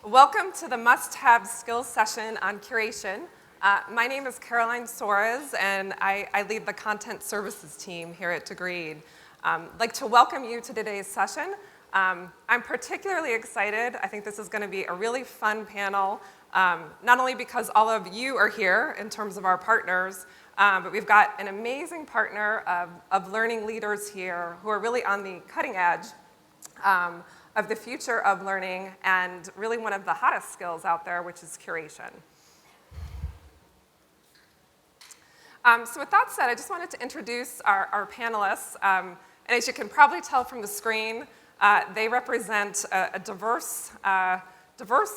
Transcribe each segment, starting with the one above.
Welcome to the must-have skills session on curation. My name is Caroline Soares, and I lead the content services team here at Degreed. I'd like to welcome you to today's session. I'm particularly excited. I think this is going to be a really fun panel, not only because all of you are here in terms of our partners, but we've got an amazing partner of learning leaders here who are really on the cutting edge of the future of learning and really one of the hottest skills out there, which is curation. So with that said, I just wanted to introduce our panelists. And as you can probably tell from the screen, they represent a diverse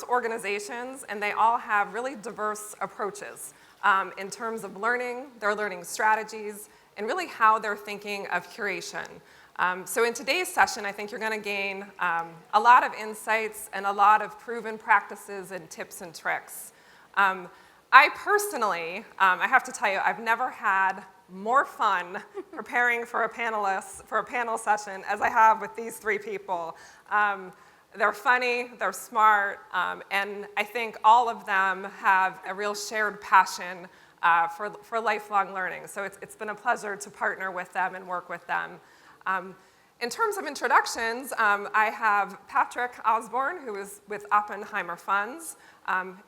organizations, and they all have really diverse approaches in terms of learning, their learning strategies, and really how they're thinking of curation. So in today's session, I think you're going to gain a lot of insights and a lot of proven practices and tips and tricks. I personally, I have to tell you, I've never had more fun preparing for a panel session as I have with these three people. They're funny, they're smart, and I think all of them have a real shared passion for lifelong learning. So it's been a pleasure to partner with them and work with them. In terms of introductions, I have Patrick Osborne, who is with Oppenheimer Funds.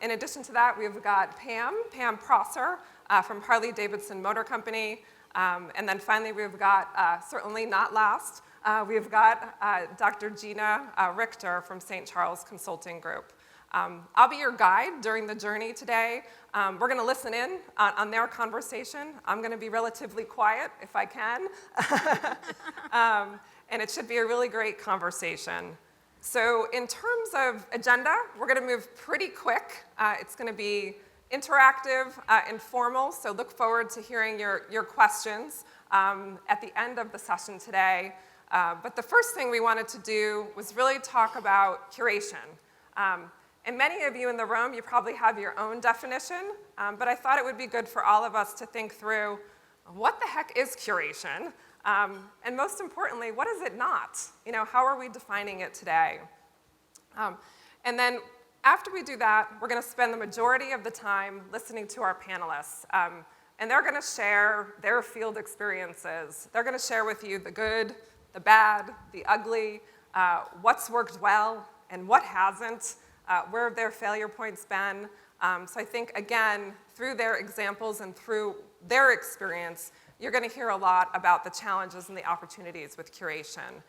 In addition to that, we've got Pam Prosser from Harley-Davidson Motor Company. And then finally, we've got, certainly not last, we've got Dr. Gina Richter from St. Charles Consulting Group. I'll be your guide during the journey today. We're going to listen in on their conversation. I'm going to be relatively quiet if I can. And it should be a really great conversation. So in terms of agenda, we're going to move pretty quick. It's going to be interactive, informal, so look forward to hearing your questions at the end of the session today. But the first thing we wanted to do was really talk about curation. And many of you in the room, you probably have your own definition, but I thought it would be good for all of us to think through what the heck is curation? And most importantly, what is it not? You know, how are we defining it today? And then after we do that, we're going to spend the majority of the time listening to our panelists. And they're going to share their field experiences. They're going to share with you the good, the bad, the ugly, what's worked well and what hasn't. Where have their failure points been? So I think, again, through their examples and through their experience, you're going to hear a lot about the challenges and the opportunities with curation.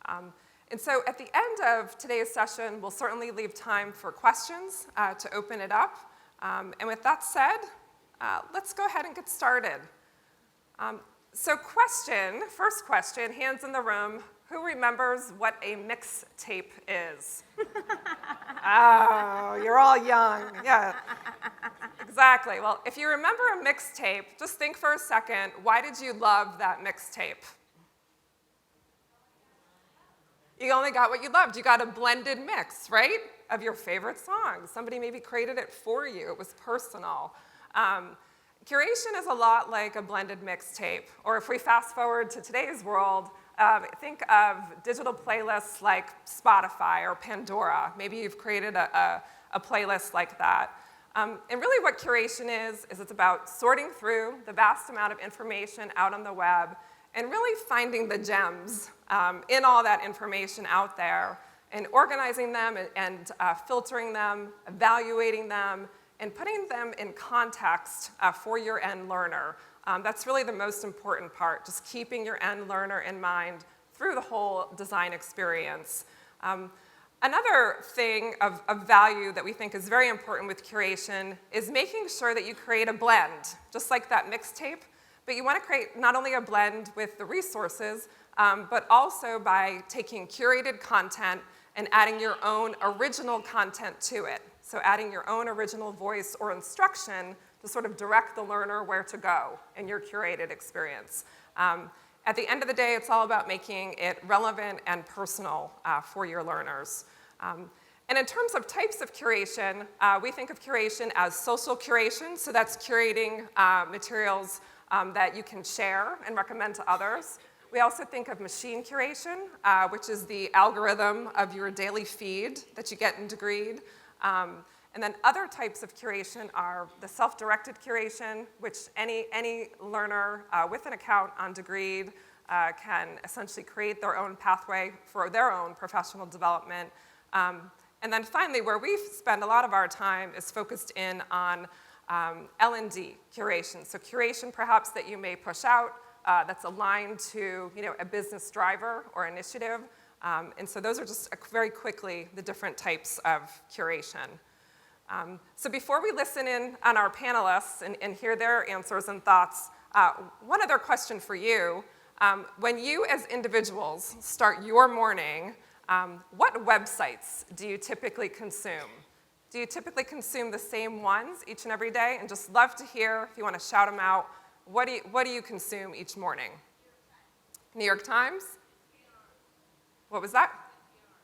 And so at the end of today's session, we'll certainly leave time for questions to open it up. And with that said, let's go ahead and get started. So first question, hands in the room. Who remembers what a mixtape is? Oh, you're all young. Yeah, exactly. Well, if you remember a mixtape, just think for a second, why did you love that mixtape? You only got what you loved. You got a blended mix, right, of your favorite songs. Somebody maybe created it for you. It was personal. Curation is a lot like a blended mixtape. Or if we fast forward to today's world, think of digital playlists like Spotify or Pandora. Maybe you've created a playlist like that. And really what curation is it's about sorting through the vast amount of information out on the web and really finding the gems in all that information out there and organizing them and filtering them, evaluating them, and putting them in context for your end learner. That's really the most important part, just keeping your end learner in mind through the whole design experience. Another thing of value that we think is very important with curation is making sure that you create a blend, just like that mixtape, but you want to create not only a blend with the resources, but also by taking curated content and adding your own original content to it. So adding your own original voice or instruction to sort of direct the learner where to go in your curated experience. At the end of the day, it's all about making it relevant and personal for your learners. And in terms of types of curation, we think of curation as social curation, so that's curating materials that you can share and recommend to others. We also think of machine curation, which is the algorithm of your daily feed that you get in Degreed. And then other types of curation are the self-directed curation, which any learner with an account on Degreed can essentially create their own pathway for their own professional development. And then finally, where we spend a lot of our time is focused in on L&D curation. So curation perhaps that you may push out that's aligned to a business driver or initiative. And so those are just very quickly the different types of curation. So before we listen in on our panelists and hear their answers and thoughts, one other question for you. When you as individuals start your morning, what websites do you typically consume? Do you typically consume the same ones each and every day? And just love to hear, if you want to shout them out, what do you consume each morning? New York Times? What was that?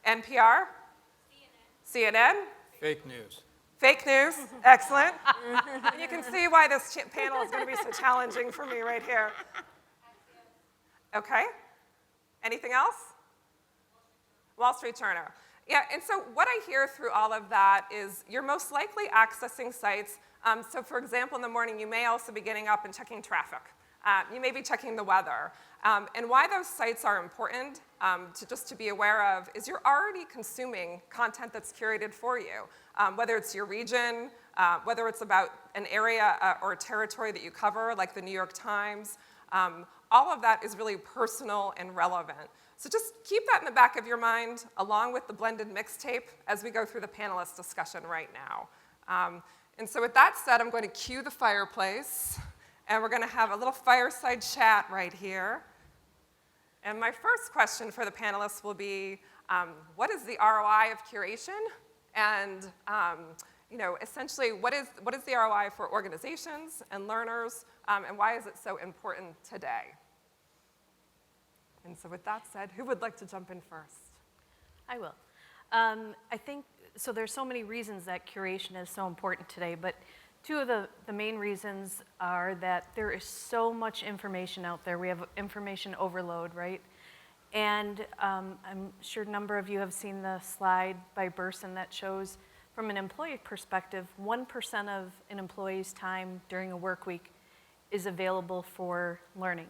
NPR? CNN? Fake news. Fake news, excellent. And you can see why this panel is going to be so challenging for me right here. Okay. Anything else? Wall Street Journal. Yeah, and so what I hear through all of that is you're most likely accessing sites. So for example, in the morning, you may also be getting up and checking traffic. You may be checking the weather. And why those sites are important to be aware of is you're already consuming content that's curated for you, whether it's your region, whether it's about an area or a territory that you cover, like the New York Times. All of that is really personal and relevant. So just keep that in the back of your mind, along with the blended mixtape, as we go through the panelist discussion right now. And so with that said, I'm going to cue the fireplace. And we're going to have a little fireside chat right here. And my first question for the panelists will be, what is the ROI of curation? And essentially, what is the ROI for organizations and learners? And why is it so important today? And so with that said, who would like to jump in first? I will. I think, so there's so many reasons that curation is so important today, but two of the main reasons are that there is so much information out there. We have information overload, right? And I'm sure a number of you have seen the slide by Burson that shows, from an employee perspective, 1% of an employee's time during a work week is available for learning.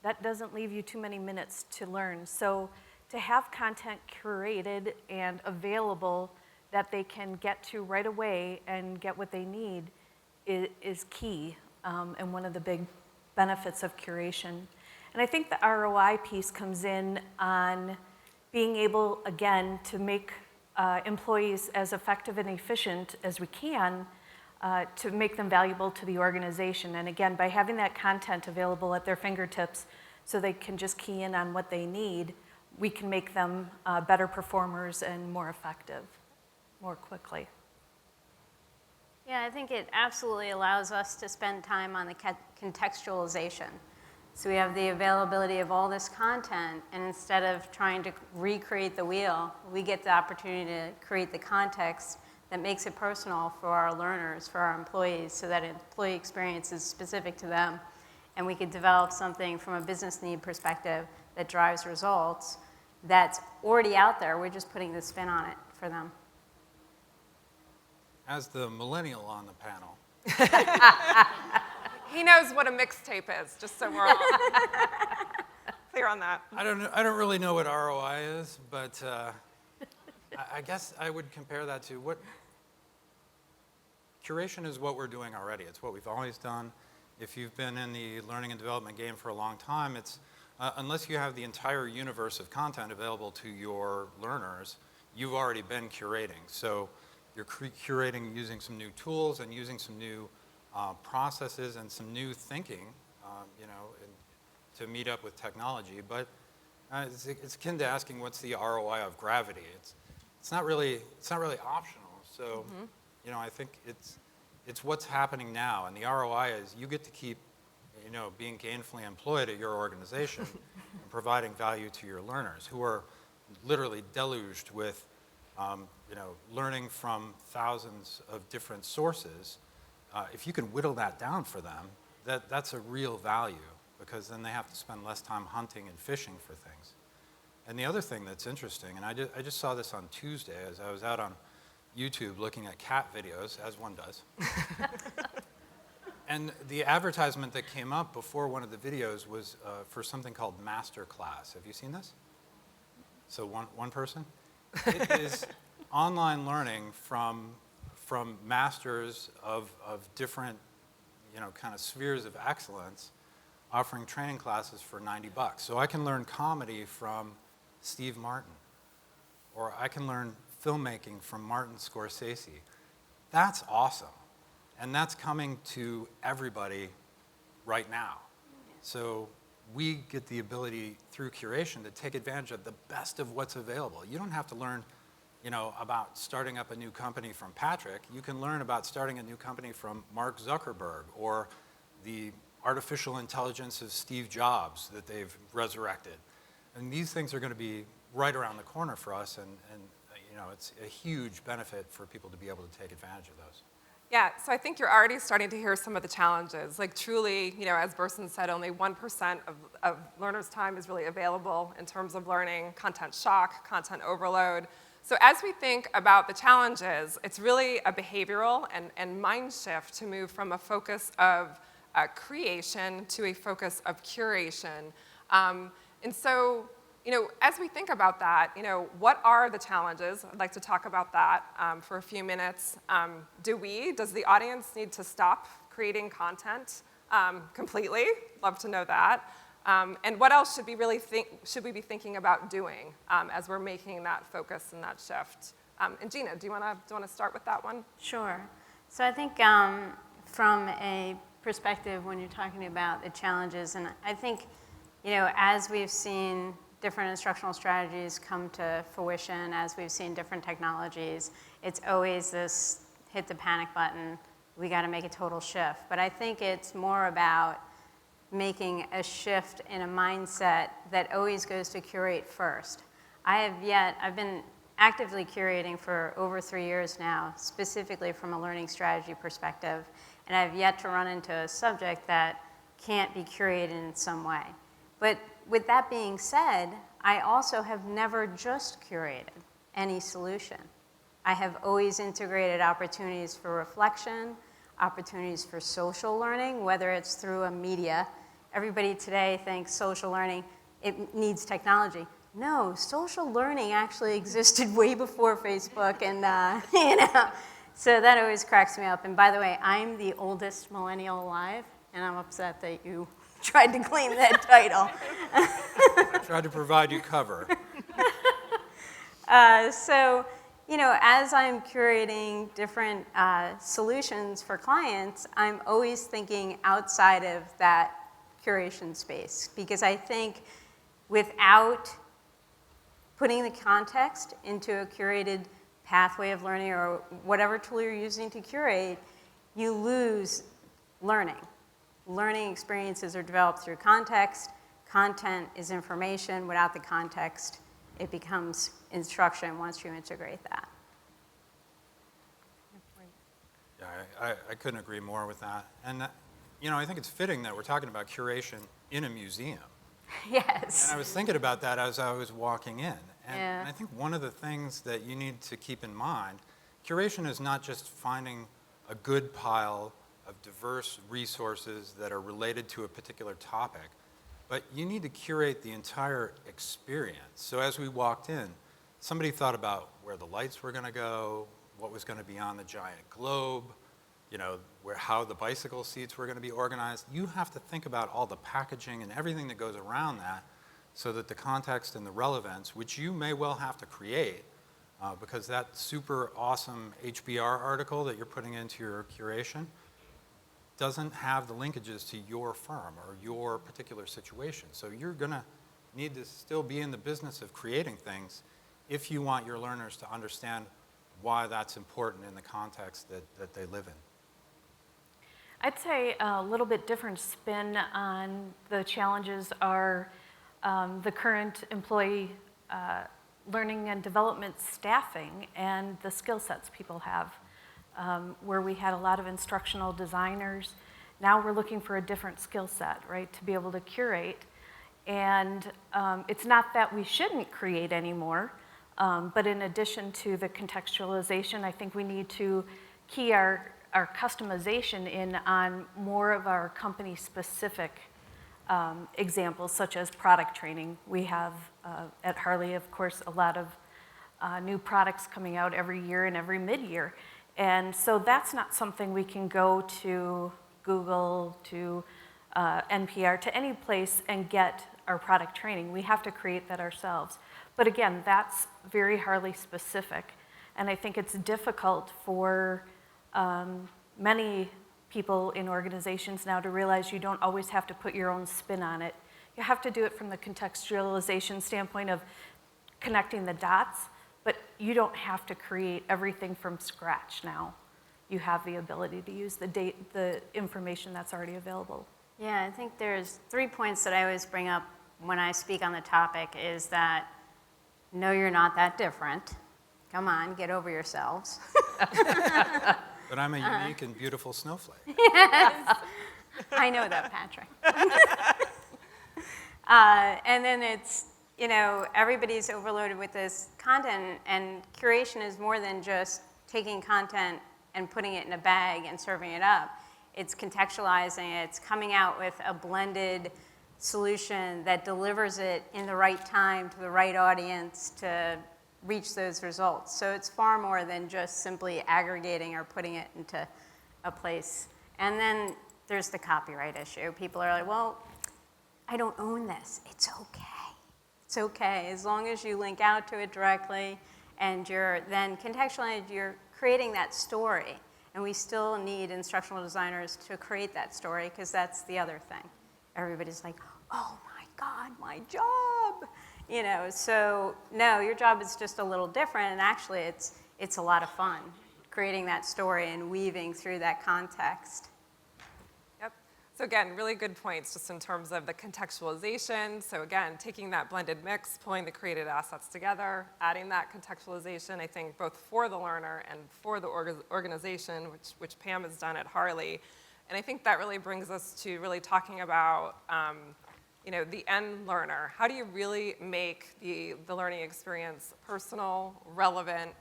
That doesn't leave you too many minutes to learn. So to have content curated and available that they can get to right away and get what they need is key, and one of the big benefits of curation. And I think the ROI piece comes in on being able, again, to make employees as effective and efficient as we can, to make them valuable to the organization. And again, by having that content available at their fingertips so they can just key in on what they need, we can make them better performers and more effective more quickly. Yeah, I think it absolutely allows us to spend time on the contextualization. So we have the availability of all this content, and instead of trying to recreate the wheel, we get the opportunity to create the context that makes it personal for our learners, for our employees, so that employee experience is specific to them. And we could develop something from a business need perspective that drives results that's already out there. We're just putting the spin on it for them. As the millennial on the panel, He knows what a mixtape is, just so we're all clear on that. I don't really know what ROI is, but I guess I would compare that to what curation is. What we're doing already. It's what we've always done. If you've been in the learning and development game for a long time, it's unless you have the entire universe of content available to your learners, you've already been curating. So you're curating using some new tools and using some new processes and some new thinking, to meet up with technology. But it's akin to asking what's the ROI of gravity. It's not really optional. So I think it's what's happening now, and the ROI is you get to keep being gainfully employed at your organization and providing value to your learners, who are literally deluged with learning from thousands of different sources. If you can whittle that down for them, that's a real value, because then they have to spend less time hunting and fishing for things. And the other thing that's interesting, and I just saw this on Tuesday as I was out on YouTube looking at cat videos, as one does. And the advertisement that came up before one of the videos was for something called Master Class. Have you seen this? So one person? It is online learning from masters of different, kind of spheres of excellence, offering training classes for $90. So I can learn comedy from Steve Martin, or I can learn filmmaking from Martin Scorsese. That's awesome. And that's coming to everybody right now. So we get the ability through curation to take advantage of the best of what's available. You don't have to learn, about starting up a new company from Patrick. You can learn about starting a new company from Mark Zuckerberg, or the artificial intelligence of Steve Jobs that they've resurrected. And these things are going to be right around the corner for us, and it's a huge benefit for people to be able to take advantage of those. Yeah, so I think you're already starting to hear some of the challenges. Like truly, as Burson said, only 1% of learners' time is really available in terms of learning, content shock, content overload. So as we think about the challenges, it's really a behavioral and mind shift to move from a focus of creation to a focus of curation. And so, as we think about that, what are the challenges? I'd like to talk about that for a few minutes. Does the audience need to stop creating content completely? Love to know that. And what else should we be thinking about doing as we're making that focus and that shift? And Gina, do you want to start with that one? Sure. So I think from a perspective when you're talking about the challenges, and I think, as we've seen different instructional strategies come to fruition, as we've seen different technologies, it's always this hit the panic button, we got to make a total shift. But I think it's more about making a shift in a mindset that always goes to curate first. I've been actively curating for over 3 years now, specifically from a learning strategy perspective, and I've yet to run into a subject that can't be curated in some way. But with that being said, I also have never just curated any solution. I have always integrated opportunities for reflection, opportunities for social learning, whether it's through a media. Everybody today thinks social learning, it needs technology. No, social learning actually existed way before Facebook, and so that always cracks me up. And by the way, I'm the oldest millennial alive, and I'm upset that you tried to claim that title. I tried to provide you cover. So, as I'm curating different solutions for clients, I'm always thinking outside of that curation space, because I think without putting the context into a curated pathway of learning or whatever tool you're using to curate, you lose learning. Learning experiences are developed through context. Content is information. Without the context, it becomes instruction once you integrate that. Yeah, I couldn't agree more with that. And, I think it's fitting that we're talking about curation in a museum. Yes. And I was thinking about that as I was walking in. And Yeah. I think one of the things that you need to keep in mind, curation is not just finding a good pile of diverse resources that are related to a particular topic, but you need to curate the entire experience. So as we walked in, somebody thought about where the lights were going to go, what was going to be on the giant globe, how the bicycle seats were going to be organized. You have to think about all the packaging and everything that goes around that, so that the context and the relevance, which you may well have to create, because that super awesome HBR article that you're putting into your curation doesn't have the linkages to your firm or your particular situation. So you're going to need to still be in the business of creating things if you want your learners to understand why that's important in the context that they live in. I'd say a little bit different spin on the challenges are the current employee learning and development staffing and the skill sets people have. Where we had a lot of instructional designers, now we're looking for a different skill set, right, to be able to curate. And it's not that we shouldn't create anymore, But in addition to the contextualization, I think we need to key our customization in on more of our company-specific examples, such as product training. We have at Harley, of course, a lot of new products coming out every year and every mid-year. And so that's not something we can go to Google, to NPR, to any place and get our product training. We have to create that ourselves. But again, that's very Harley specific. And I think it's difficult for many people in organizations now to realize you don't always have to put your own spin on it. You have to do it from the contextualization standpoint of connecting the dots, but you don't have to create everything from scratch now. You have the ability to use the information that's already available. Yeah, I think there's 3 points that I always bring up when I speak on the topic is that, no, you're not that different. Come on, get over yourselves. But I'm a unique and beautiful snowflake. Yes, I know that, Patrick. And then it's, you know, everybody's overloaded with this content, and curation is more than just taking content and putting it in a bag and serving it up. It's contextualizing it. It's coming out with a blended solution that delivers it in the right time to the right audience to reach those results. So it's far more than just simply aggregating or putting it into a place. And then there's the copyright issue. People are like, well, I don't own this. It's okay. It's okay, as long as you link out to it directly and you're then contextualizing, you're creating that story. And we still need instructional designers to create that story, because that's the other thing. Everybody's like, oh my God, my job. You know, so no, your job is just a little different, and actually it's a lot of fun creating that story and weaving through that context. Yep. So again, really good points just in terms of the contextualization. So again, taking that blended mix, pulling the created assets together, adding that contextualization, I think both for the learner and for the organization, which Pam has done at Harley. And I think that really brings us to really talking about you know, the end learner. How do you really make the learning experience personal, relevant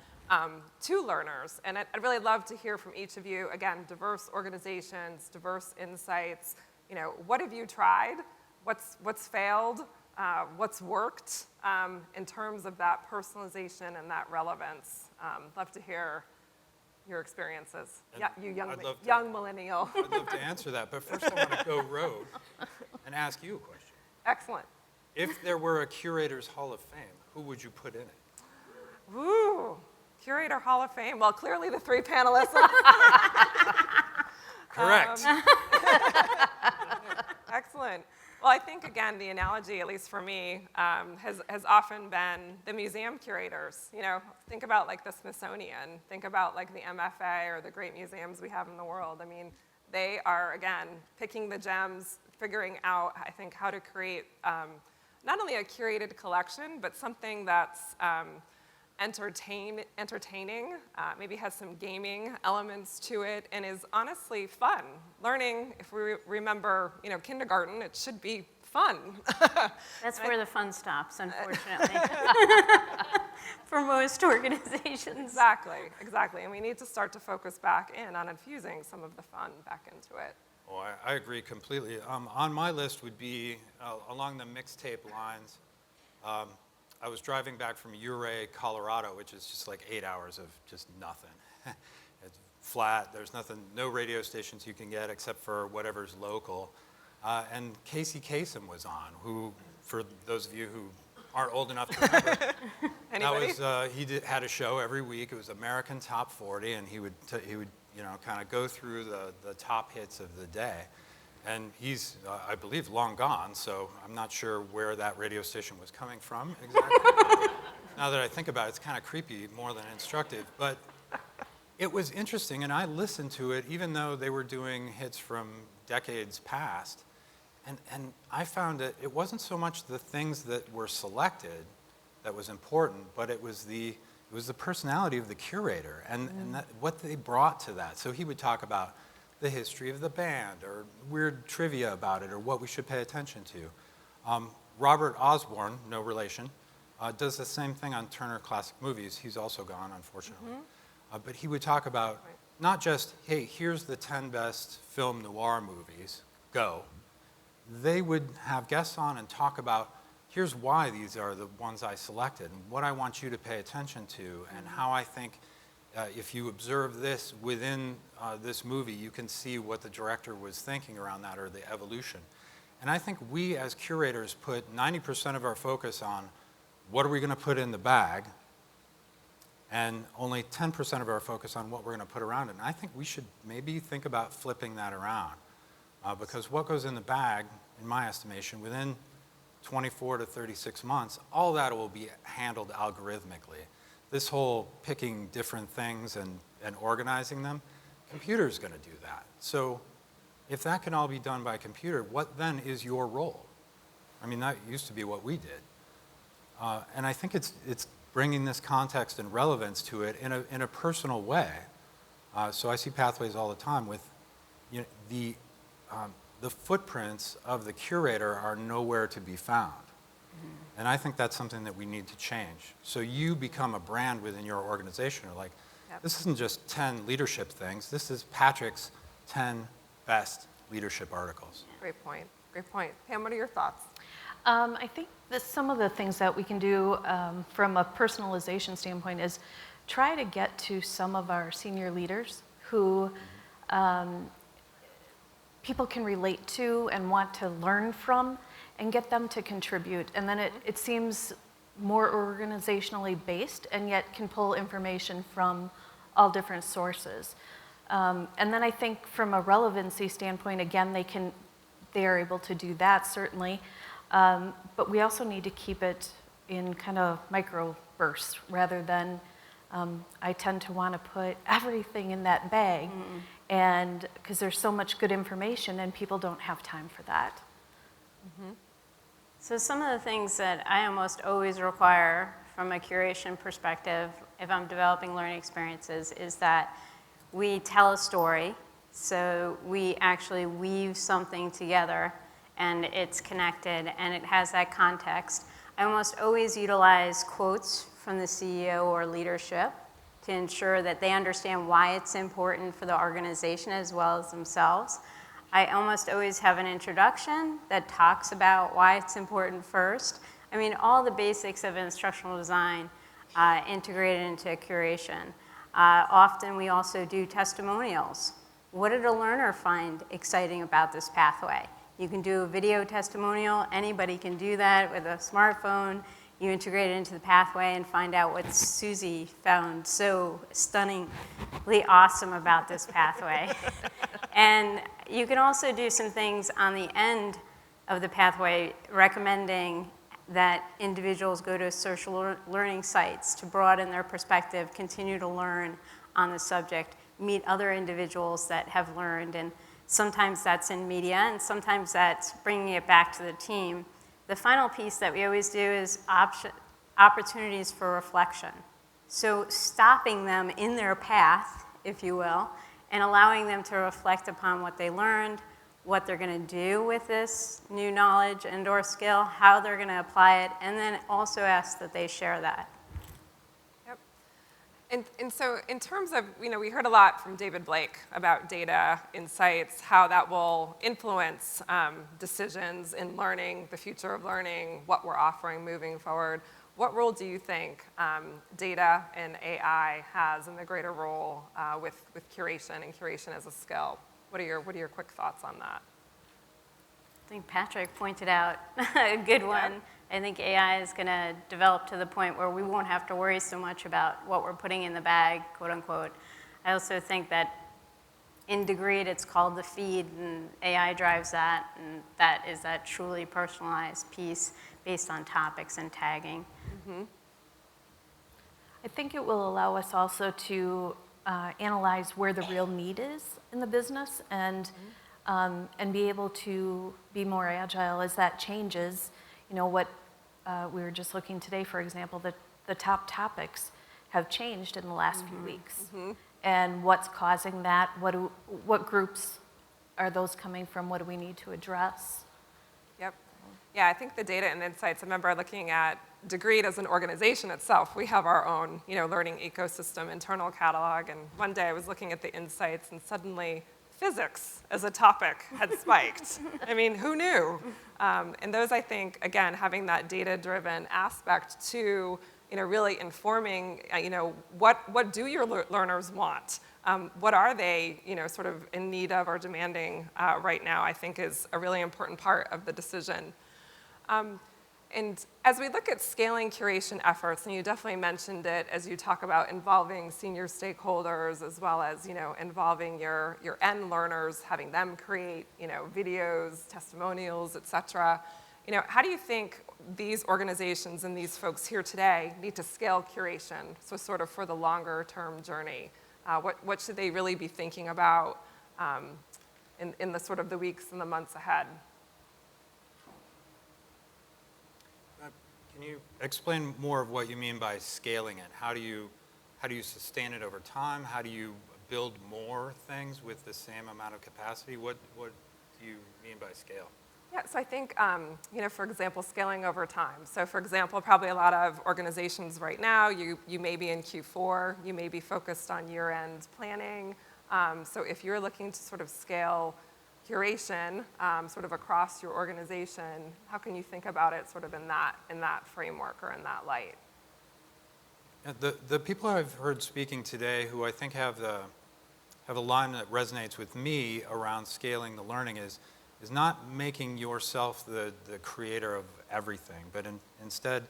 to learners? And I'd really love to hear from each of you. Again, diverse organizations, diverse insights. You know, what have you tried? What's failed? What's worked in terms of that personalization and that relevance? Love to hear your experiences. And Yeah, you I'd young millennial. I'd love to answer that, but first I want to go rogue and ask you a question. Excellent. If there were a Curators Hall of Fame, who would you put in it? Ooh, Curator Hall of Fame. Well, clearly the 3 panelists. Correct. Excellent. Well, I think, again, the analogy, at least for me, has often been the museum curators. You know, think about like the Smithsonian. Think about like the MFA or the great museums we have in the world. I mean, they are, again, picking the gems, figuring out, I think, how to create not only a curated collection, but something that's entertaining, maybe has some gaming elements to it, and is honestly fun. Learning, if we remember, you know, kindergarten, it should be fun. That's where the fun stops, unfortunately, for most organizations. Exactly. And we need to start to focus back in on infusing some of the fun back into it. Oh, I agree completely. On my list would be along the mixtape lines. I was driving back from Ouray, Colorado, which is just like 8 hours of just nothing. It's flat. There's nothing, no radio stations you can get except for whatever's local. And Casey Kasem was on, who, for those of you who aren't old enough to remember, Anybody? had a show every week. It was American Top 40, and he would you know, kind of go through the top hits of the day. And he's, I believe, long gone, so I'm not sure where that radio station was coming from exactly. Now that I think about it, it's kind of creepy more than instructive. But it was interesting, and I listened to it, even though they were doing hits from decades past. And I found that it wasn't so much the things that were selected that was important, but it was the personality of the curator and what they brought to that. So he would talk about the history of the band or weird trivia about it or what we should pay attention to. Robert Osborne, no relation, does the same thing on Turner Classic Movies. He's also gone, unfortunately. But he would talk about not just, hey, here's the 10 best film noir movies, go. They would have guests on and talk about, here's why these are the ones I selected, and what I want you to pay attention to, and how I think if you observe this within this movie, you can see what the director was thinking around that, or the evolution. And I think we as curators put 90% of our focus on what are we going to put in the bag, and only 10% of our focus on what we're going to put around it. And I think we should maybe think about flipping that around, because what goes in the bag, in my estimation, within 24 to 36 months, all that will be handled algorithmically. This whole picking different things and organizing them, computer's going to do that. So if that can all be done by computer, what then is your role? I mean, that used to be what we did. And I think it's bringing this context and relevance to it in a personal way. So I see pathways all the time with, you know, the footprints of the curator are nowhere to be found. And I think that's something that we need to change. So you become a brand within your organization. Or like, this isn't just 10 leadership things. This is Patrick's 10 best leadership articles. Great point. Great point. Pam, what are your thoughts? I think that some of the things that we can do from a personalization standpoint is try to get to some of our senior leaders who people can relate to and want to learn from, and get them to contribute. And then it seems more organizationally based, and yet can pull information from all different sources. And then I think from a relevancy standpoint, again, they are able to do that, certainly. But we also need to keep it in kind of micro bursts rather than I tend to want to put everything in that bag, and because there's so much good information and people don't have time for that. So some of the things that I almost always require from a curation perspective, if I'm developing learning experiences, is that we tell a story. So we actually weave something together, and it's connected, and it has that context. I almost always utilize quotes from the CEO or leadership to ensure that they understand why it's important for the organization as well as themselves. I almost always have an introduction that talks about why it's important first. I mean, all the basics of instructional design integrated into curation. Often we also do testimonials. What did a learner find exciting about this pathway? You can do a video testimonial. Anybody can do that with a smartphone. You integrate it into the pathway and find out what Susie found so stunningly awesome about this pathway. And you can also do some things on the end of the pathway, recommending that individuals go to social learning sites to broaden their perspective, continue to learn on the subject, meet other individuals that have learned, and sometimes that's in media, and sometimes that's bringing it back to the team. The final piece that we always do is opportunities for reflection. So stopping them in their path, if you will, and allowing them to reflect upon what they learned, what they're going to do with this new knowledge and or skill, how they're going to apply it, and then also ask that they share that. And so in terms of, we heard a lot from David Blake about data insights, how that will influence decisions in learning, the future of learning, what we're offering moving forward. What role do you think data and AI has in the greater role with curation and curation as a skill? What are your quick thoughts on that? I think Patrick pointed out a good one. Yep. I think AI is going to develop to the point where we won't have to worry so much about what we're putting in the bag, quote unquote. I also think that in Degreed, it's called the feed, and AI drives that, and that is that truly personalized piece based on topics and tagging. Mm-hmm. I think it will allow us also to analyze where the real need is in the business, and be able to be more agile as that changes. What we were just looking today, for example, the top topics have changed in the last few weeks. Mm-hmm. And what's causing that? What groups are those coming from? What do we need to address? Yep. Yeah, I think the data and insights, I remember looking at Degreed as an organization itself, we have our own, learning ecosystem, internal catalog, and one day I was looking at the insights and suddenly physics as a topic had spiked. I mean, who knew? And those, I think, again, having that data-driven aspect to, really informing, what do your learners want? What are they, sort of in need of or demanding right now, I think is a really important part of the decision. And as we look at scaling curation efforts, and you definitely mentioned it as you talk about involving senior stakeholders as well as, involving your end learners, having them create, videos, testimonials, et cetera. How do you think these organizations and these folks here today need to scale curation, so sort of for the longer term journey? What should they really be thinking about in the sort of the weeks and the months ahead? Can you explain more of what you mean by scaling it? How do you sustain it over time? How do you build more things with the same amount of capacity? What do you mean by scale? Yeah, so I think, for example, scaling over time. So for example, probably a lot of organizations right now, you may be in Q4, you may be focused on year-end planning. So if you're looking to sort of scale curation sort of across your organization, how can you think about it sort of in that framework or in that light? Yeah, the people I've heard speaking today who I think have a line that resonates with me around scaling the learning is not making yourself the creator of everything, but instead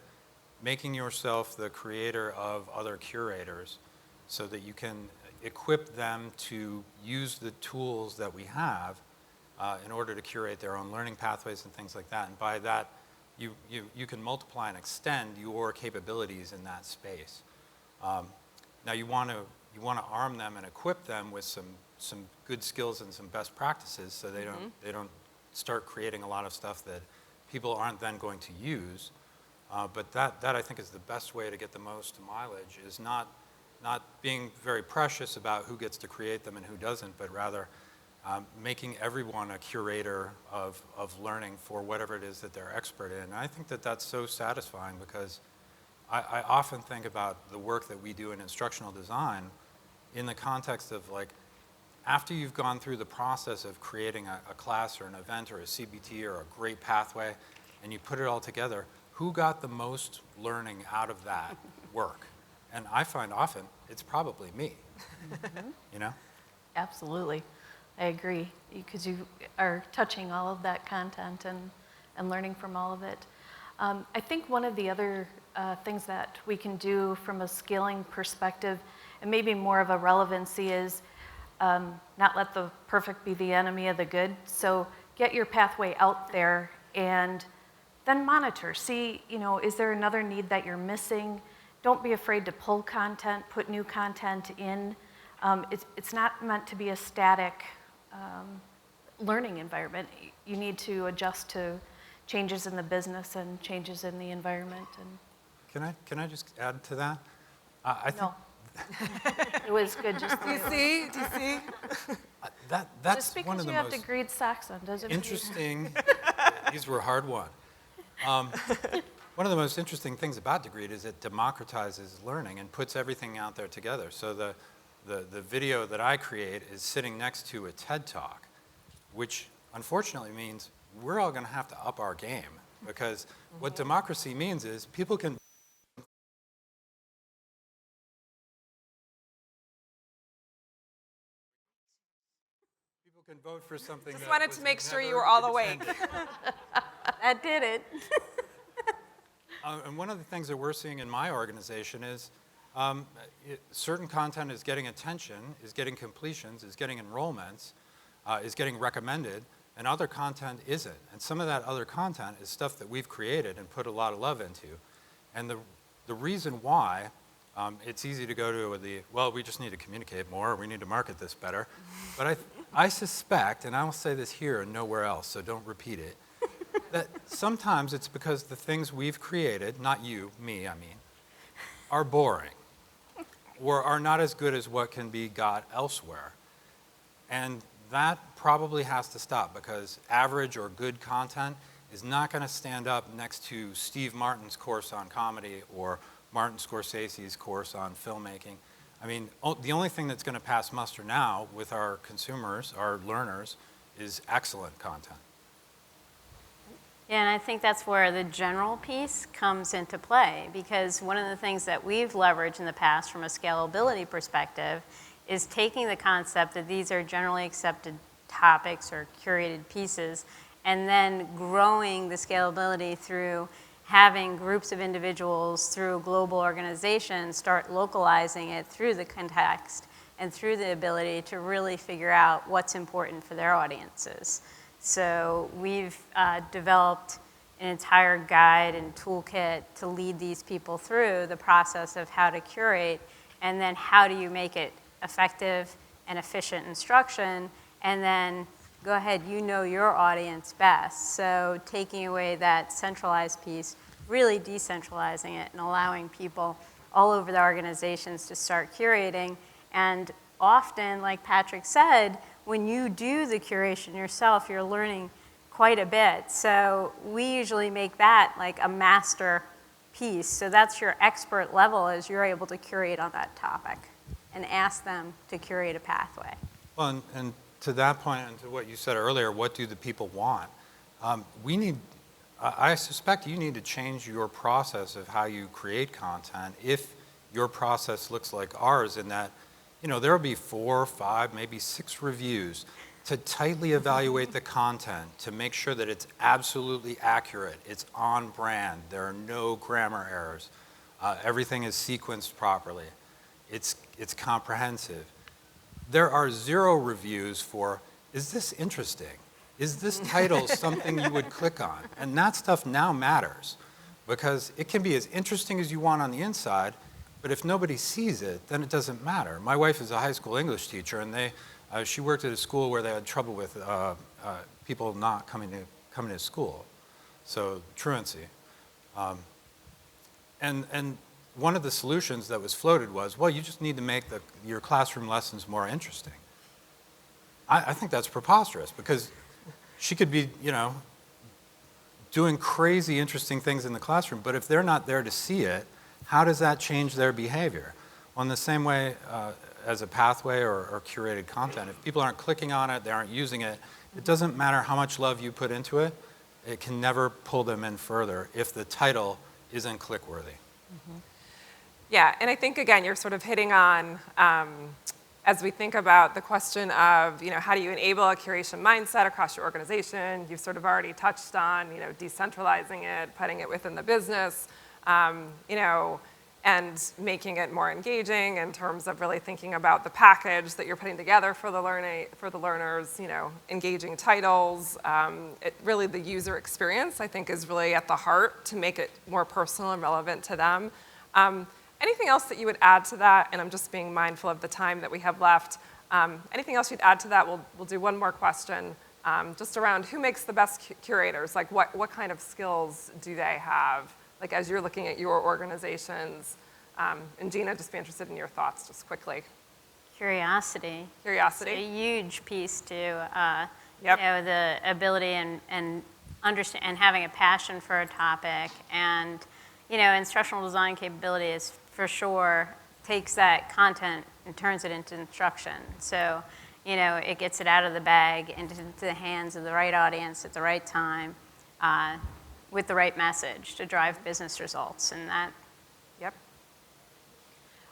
making yourself the creator of other curators so that you can equip them to use the tools that we have in order to curate their own learning pathways and things like that. And by that, you can multiply and extend your capabilities in that space. Now you want to arm them and equip them with some good skills and some best practices so they don't start creating a lot of stuff that people aren't then going to use. But that I think is the best way to get the most mileage, is not being very precious about who gets to create them and who doesn't, but rather making everyone a curator of learning for whatever it is that they're expert in. And I think that that's so satisfying because I often think about the work that we do in instructional design in the context of, like, after you've gone through the process of creating a class or an event or a CBT or a great pathway, and you put it all together, who got the most learning out of that work? And I find often it's probably me, Absolutely. I agree, because you are touching all of that content and learning from all of it. I think one of the other things that we can do from a scaling perspective, and maybe more of a relevancy, is not let the perfect be the enemy of the good. So get your pathway out there and then monitor. See, is there another need that you're missing? Don't be afraid to pull content, put new content in. It's not meant to be a static learning environment. You need to adjust to changes in the business and changes in the environment. And Can I just add to that? no. It was good just Do you see? That's just because one of the you have most degreed socks on doesn't mean interesting. These were hard won. One of the most interesting things about Degreed is it democratizes learning and puts everything out there together. So the video that I create is sitting next to a TED Talk, which unfortunately means we're all going to have to up our game, because what democracy means is people can vote for something. Just that wanted was to make sure you never were all awake. intended. That did it. And one of the things that we're seeing in my organization is certain content is getting attention, is getting completions, is getting enrollments, is getting recommended, and other content isn't. And some of that other content is stuff that we've created and put a lot of love into. And the reason why, it's easy to go to well, we just need to communicate more, we need to market this better. But I suspect, and I will say this here and nowhere else, so don't repeat it, that sometimes it's because the things we've created, not you, me, I mean, are boring or are not as good as what can be got elsewhere. And that probably has to stop, because average or good content is not going to stand up next to Steve Martin's course on comedy or Martin Scorsese's course on filmmaking. I mean, the only thing that's going to pass muster now with our consumers, our learners, is excellent content. Yeah, and I think that's where the general piece comes into play, because one of the things that we've leveraged in the past from a scalability perspective is taking the concept that these are generally accepted topics or curated pieces, and then growing the scalability through having groups of individuals through a global organization start localizing it through the context and through the ability to really figure out what's important for their audiences. So we've developed an entire guide and toolkit to lead these people through the process of how to curate, and then how do you make it effective and efficient instruction, and then go ahead, you know your audience best. So taking away that centralized piece, really decentralizing it and allowing people all over the organizations to start curating. And often, like Patrick said, when you do the curation yourself, you're learning quite a bit. So we usually make that like a master piece. So that's your expert level, as you're able to curate on that topic and ask them to curate a pathway. Well, and to that point and to what you said earlier, what do the people want? I suspect you need to change your process of how you create content if your process looks like ours, in that, you know, there will be 4, 5, maybe 6 reviews to tightly evaluate the content, to make sure that it's absolutely accurate, it's on brand, there are no grammar errors, everything is sequenced properly, it's comprehensive. There are 0 reviews for, is this interesting? Is this title something you would click on? And that stuff now matters, because it can be as interesting as you want on the inside, but if nobody sees it, then it doesn't matter. My wife is a high school English teacher, and she worked at a school where they had trouble with people not coming to school, so truancy. And one of the solutions that was floated was, well, you just need to make your classroom lessons more interesting. I think that's preposterous, because she could be, you know, doing crazy interesting things in the classroom, but if they're not there to see it, how does that change their behavior? Well, in the same way as a pathway or curated content, if people aren't clicking on it, they aren't using it, it doesn't matter how much love you put into it, it can never pull them in further if the title isn't click-worthy. Mm-hmm. Yeah, and I think, again, you're sort of hitting on, as we think about the question of, you know, how do you enable a curation mindset across your organization? You've sort of already touched on, you know, decentralizing it, putting it within the business, you know, and making it more engaging in terms of really thinking about the package that you're putting together for the learners, you know, engaging titles. Really the user experience, I think, is really at the heart to make it more personal and relevant to them. Anything else that you would add to that? And I'm just being mindful of the time that we have left. Anything else you'd add to that? We'll do one more question, just around who makes the best curators? Like what kind of skills do they have? Like as you're looking at your organizations, and Gina, just be interested in your thoughts just quickly. Curiosity. Curiosity. It's a huge piece to, Yep. you know, the ability and understand and having a passion for a topic, and, you know, instructional design capability is for sure takes that content and turns it into instruction. So, you know, it gets it out of the bag into the hands of the right audience at the right time, with the right message to drive business results, and that. Yep.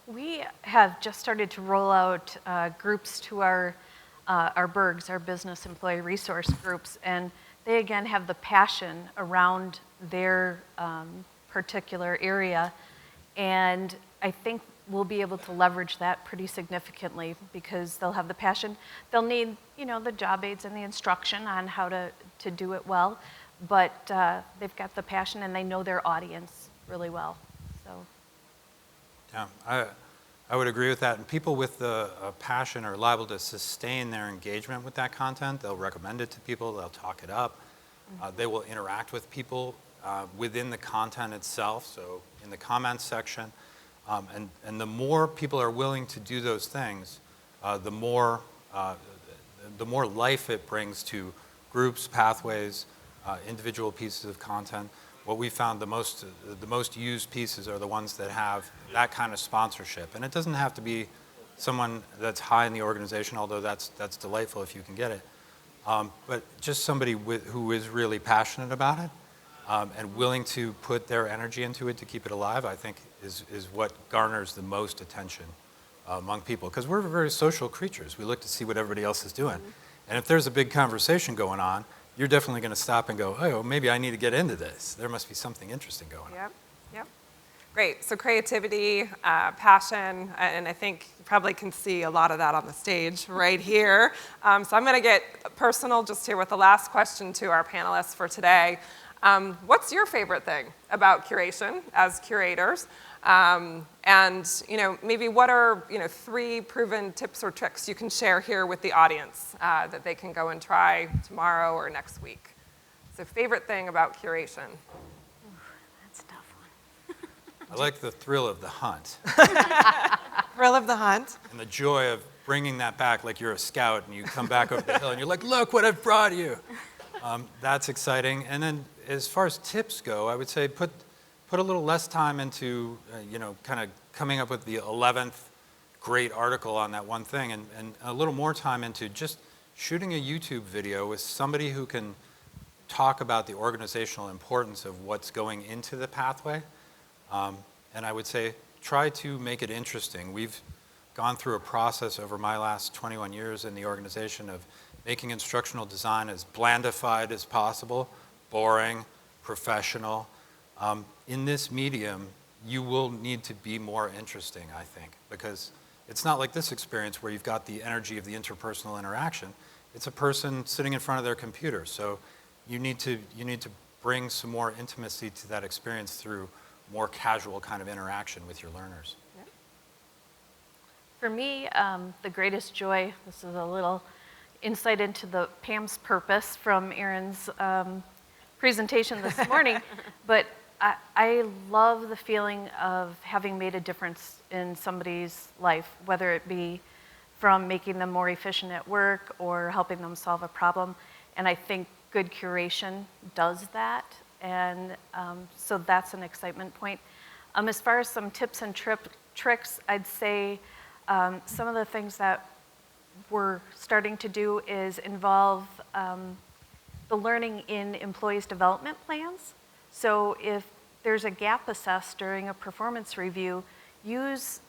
We have just started to roll out groups to our BERGs, our business employee resource groups, and they again have the passion around their particular area, and I think we'll be able to leverage that pretty significantly because they'll have the passion. They'll need, you know, the job aids and the instruction on how to do it well, but they've got the passion and they know their audience really well. So. Yeah, I would agree with that. And people with the passion are liable to sustain their engagement with that content. They'll recommend it to people. They'll talk it up. They will interact with people within the content itself, so in the comments section. And the more people are willing to do those things, the more life it brings to groups, pathways, individual pieces of content. What we found the most used pieces are the ones that have that kind of sponsorship. And it doesn't have to be someone that's high in the organization, although that's delightful if you can get it. But just somebody who is really passionate about it and willing to put their energy into it to keep it alive, I think is what garners the most attention among people. Because we're very social creatures. We look to see what everybody else is doing. And if there's a big conversation going on, you're definitely going to stop and go, oh, maybe I need to get into this. There must be something interesting going on. Yep, yep. Great. So creativity, passion, and I think you probably can see a lot of that on the stage right here. So I'm going to get personal just here with the last question to our panelists for today. What's your favorite thing about curation as curators? And maybe what are 3 proven tips or tricks you can share here with the audience that they can go and try tomorrow or next week? So favorite thing about curation? That's a tough one. I like the thrill of the hunt Thrill of the hunt. and the joy of bringing that back like you're a scout and you come back over the hill and you're like, look what I've brought you. That's exciting. And then as far as tips go, I would say put a little less time into, kind of coming up with the 11th great article on that one thing and a little more time into just shooting a YouTube video with somebody who can talk about the organizational importance of what's going into the pathway. And I would say try to make it interesting. We've gone through a process over my last 21 years in the organization of making instructional design as blandified as possible, boring, professional. In this medium, you will need to be more interesting, I think, because it's not like this experience where you've got the energy of the interpersonal interaction. It's a person sitting in front of their computer. So you need to bring some more intimacy to that experience through more casual kind of interaction with your learners. Yeah. For me, the greatest joy, this is a little insight into the Pam's purpose from Erin's presentation this morning, but I love the feeling of having made a difference in somebody's life, whether it be from making them more efficient at work or helping them solve a problem. And I think good curation does that. And so that's an excitement point. As far as some tips and tricks, I'd say some of the things that we're starting to do is involve the learning in employees' development plans. So if there's a gap assessed during a performance review, use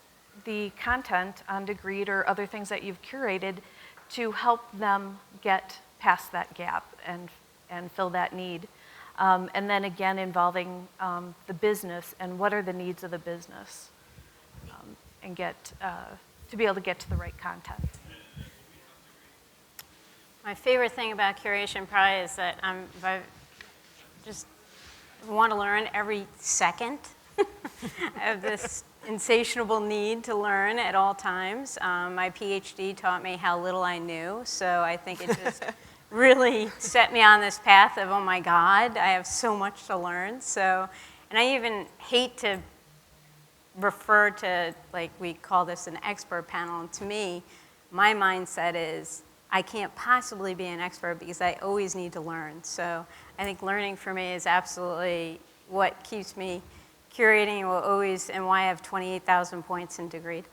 the content on Degreed or other things that you've curated to help them get past that gap and fill that need. And then again, involving the business and what are the needs of the business and to be able to get to the right content. My favorite thing about curation probably is that I just want to learn every second. I have this insatiable need to learn at all times. My PhD taught me how little I knew, so I think it just really set me on this path of, oh my God, I have so much to learn. So, and I even hate to refer to, like we call this an expert panel, and to me, my mindset is, I can't possibly be an expert because I always need to learn. So I think learning for me is absolutely what keeps me curating, will always, and why I have 28,000 points in Degreed.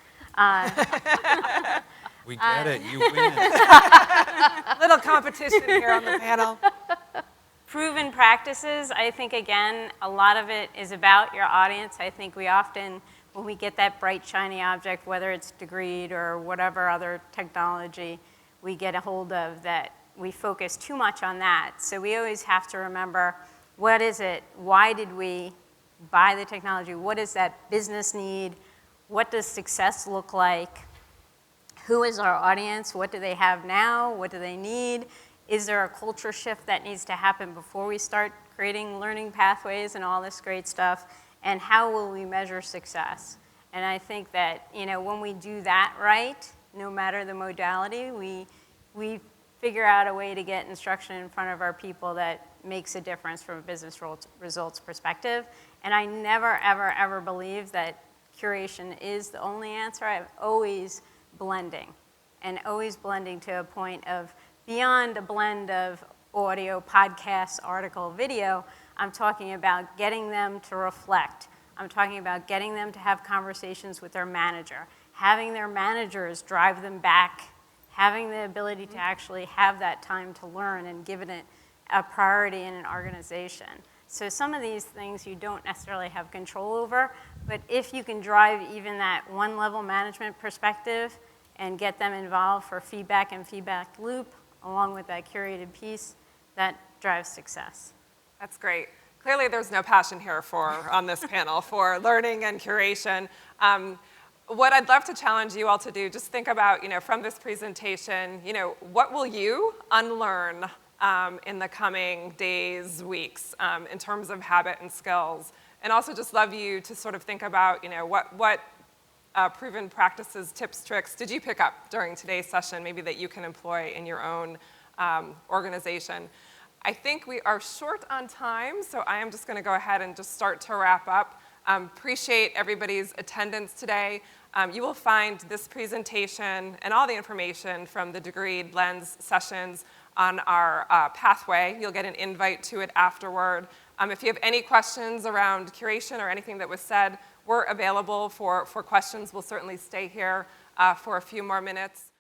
We get it, you win. Little competition here on the panel. Proven practices, I think, again, a lot of it is about your audience. I think we often, when we get that bright, shiny object, whether it's Degreed or whatever other technology we get a hold of, that we focus too much on that. So we always have to remember, what is it? Why did we buy the technology? What is that business need? What does success look like? Who is our audience? What do they have now? What do they need? Is there a culture shift that needs to happen before we start creating learning pathways and all this great stuff? And how will we measure success? And I think that, when we do that right, no matter the modality, we figure out a way to get instruction in front of our people that makes a difference from a business results perspective. And I never, ever, ever believe that curation is the only answer. I'm always blending, and always blending to a point of beyond a blend of audio, podcast, article, video. I'm talking about getting them to reflect. I'm talking about getting them to have conversations with their manager, having their managers drive them back, having the ability to actually have that time to learn and giving it a priority in an organization. So some of these things you don't necessarily have control over, but if you can drive even that one-level management perspective and get them involved for feedback and feedback loop, along with that curated piece, that drives success. That's great. Clearly, there's no passion here on this panel for learning and curation. What I'd love to challenge you all to do, just think about, from this presentation, what will you unlearn in the coming days, weeks, in terms of habit and skills? And also just love you to sort of think about, what proven practices, tips, tricks did you pick up during today's session, maybe that you can employ in your own organization. I think we are short on time, so I am just going to go ahead and just start to wrap up. Appreciate everybody's attendance today. You will find this presentation and all the information from the Degreed Lens sessions on our pathway. You'll get an invite to it afterward. If you have any questions around curation or anything that was said, we're available for questions. We'll certainly stay here for a few more minutes.